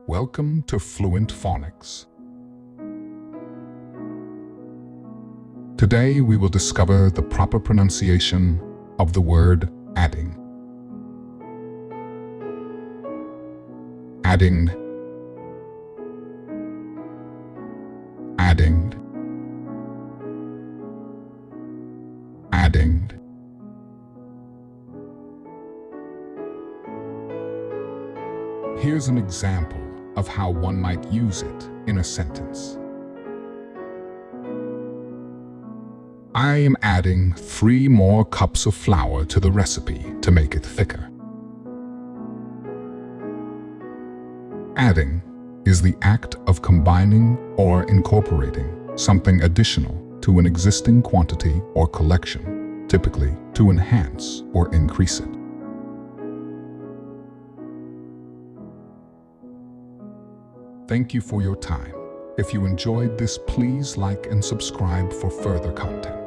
Welcome to Fluent Phonics. Today we will discover the proper pronunciation of the word adding. Adding, adding, adding. Here's an example of how one might use it in a sentence. I am adding 3 more cups of flour to the recipe to make it thicker. Adding is the act of combining or incorporating something additional to an existing quantity or collection, typically to enhance or increase it. Thank you for your time. If you enjoyed this, please like and subscribe for further content.